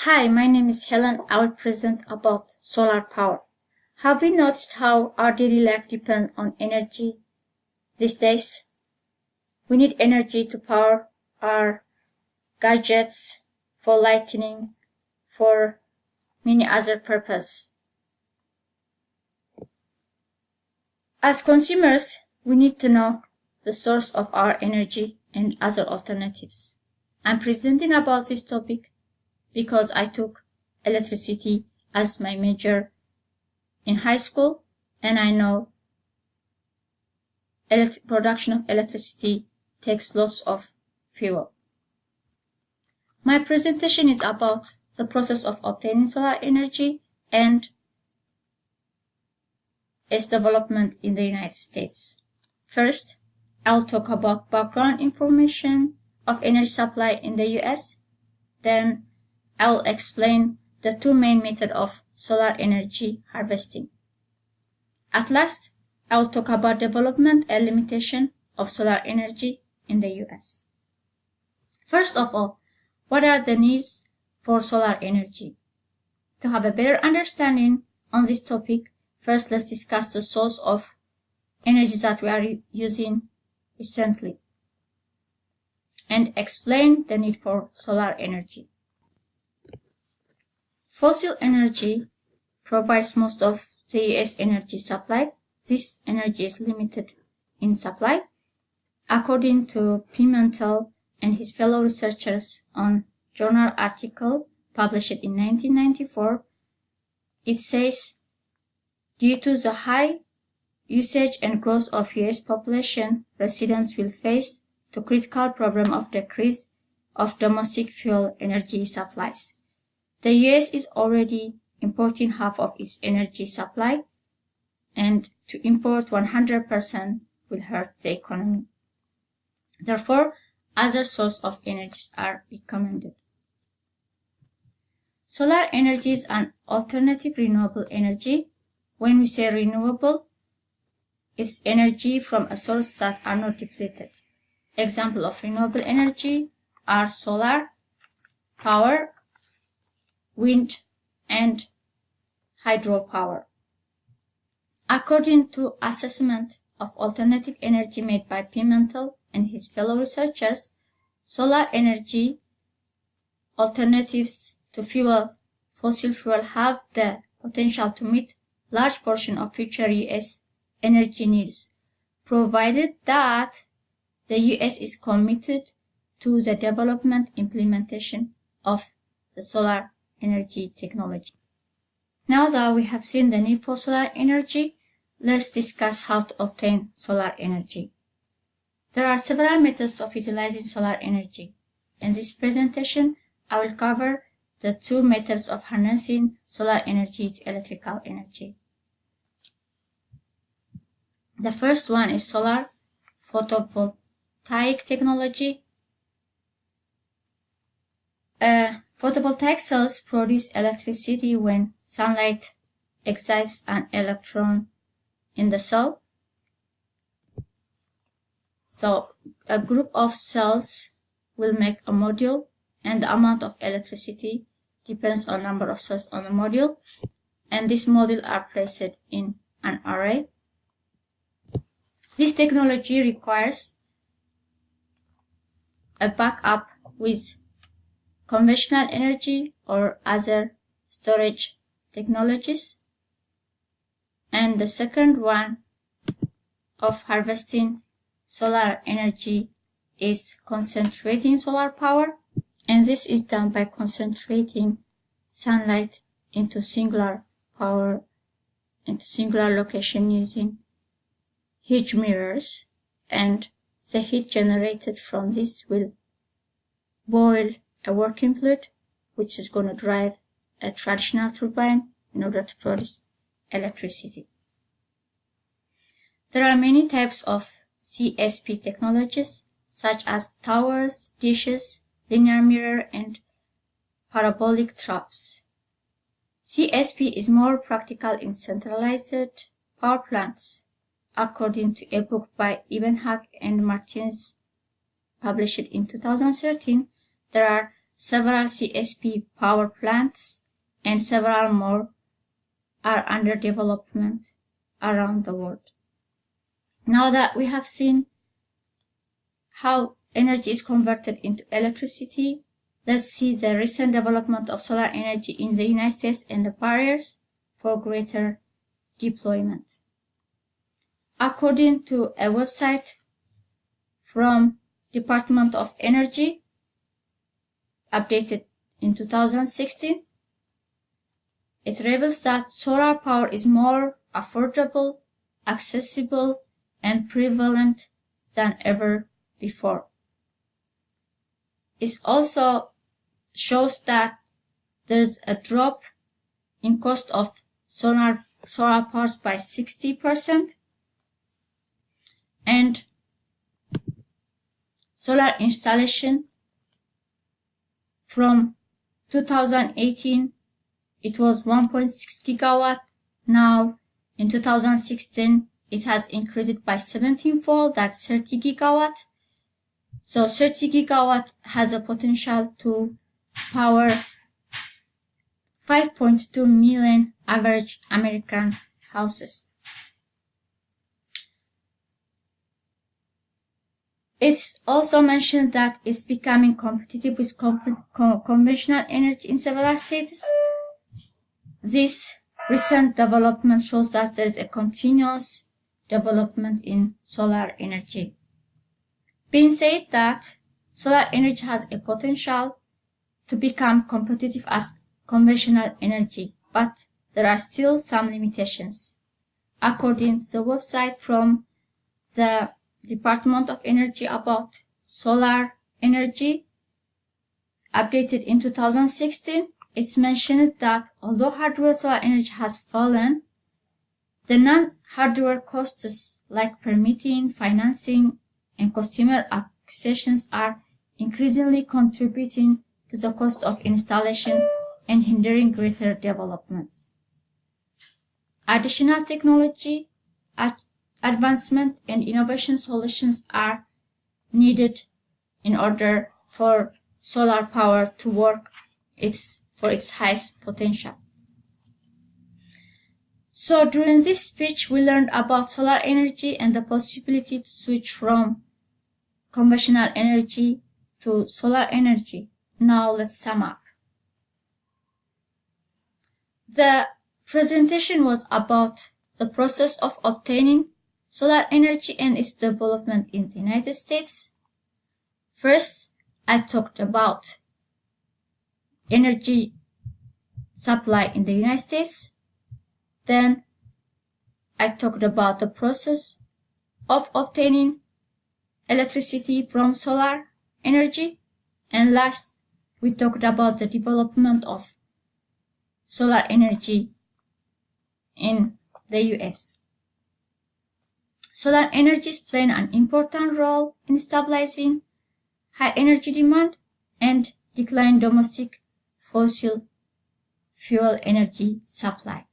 Hi, my name is Helen. I will present about solar power. Have we noticed how our daily life depends on energy these days? We need energy to power our gadgets, for lighting, for many other purposes. As consumers, we need to know the source of our energy and other alternatives. I'm presenting about this topic because I took electricity as my major in high school, and I know production of electricity takes lots of fuel. My presentation is about the process of obtaining solar energy and its development in the United States. First, I'll talk about background information of energy supply in the US. Then I'll explain the two main methods of solar energy harvesting. At last, I will talk about development and limitation of solar energy in the US. First of all, what are the needs for solar energy? To have a better understanding on this topic, first let's discuss the source of energy that we are using recently and explain the need for solar energy. Fossil energy provides most of the US energy supply. This energy is limited in supply. According to Pimentel and his fellow researchers on journal article published in 1994, it says, due to the high usage and growth of US population, residents will face the critical problem of decrease of domestic fuel energy supplies. The US is already importing half of its energy supply, and to import 100% will hurt the economy. Therefore, other sources of energy are recommended. Solar energy is an alternative renewable energy. When we say renewable, it's energy from a source that are not depleted. Examples of renewable energy are solar power, wind, and hydropower. According to assessment of alternative energy made by Pimentel and his fellow researchers, solar energy alternatives to fossil fuel have the potential to meet large portion of future US energy needs, provided that the US is committed to the development implementation of the solar energy technology. Now that we have seen the need for solar energy, let's discuss how to obtain solar energy. There are several methods of utilizing solar energy. In this presentation, I will cover the two methods of harnessing solar energy to electrical energy. The first one is solar photovoltaic technology. Photovoltaic cells produce electricity when sunlight excites an electron in the cell. So a group of cells will make a module, and the amount of electricity depends on number of cells on the module, and these modules are placed in an array. This technology requires a backup with conventional energy or other storage technologies. And the second one of harvesting solar energy is concentrating solar power, and this is done by concentrating sunlight into singular location using huge mirrors, and the heat generated from this will boil a working fluid, which is going to drive a traditional turbine in order to produce electricity. There are many types of CSP technologies, such as towers, dishes, linear mirror, and parabolic troughs. CSP is more practical in centralized power plants. According to a book by Ebenhack and Martinez published in 2013, there are several CSP power plants, and several more are under development around the world. Now that we have seen how energy is converted into electricity, let's see the recent development of solar energy in the United States and the barriers for greater deployment. According to a website from Department of Energy, updated in 2016, it reveals that solar power is more affordable, accessible, and prevalent than ever before. It also shows that there's a drop in cost of solar powers by 60%, and solar installation from 2018 it was 1.6 gigawatt. Now in 2016 it has increased by 17-fold, that's 30 gigawatt. So 30 gigawatt has a potential to power 5.2 million average American houses. It's also mentioned that it's becoming competitive with conventional energy in several states. This recent development shows that there is a continuous development in solar energy. Being said that solar energy has a potential to become competitive as conventional energy, but there are still some limitations. According to the website from the Department of Energy about solar energy, updated in 2016, it's mentioned that although hardware solar energy has fallen, the non-hardware costs like permitting, financing, and customer acquisitions are increasingly contributing to the cost of installation and hindering greater developments. Additional technology, advancement, and innovation solutions are needed in order for solar power to work for its highest potential. So during this speech, we learned about solar energy and the possibility to switch from conventional energy to solar energy. Now let's sum up. The presentation was about the process of obtaining solar energy and its development in the United States. First, I talked about energy supply in the United States. Then I talked about the process of obtaining electricity from solar energy. And last, we talked about the development of solar energy in the US. Solar energy is playing an important role in stabilizing high energy demand and declining domestic fossil fuel energy supply.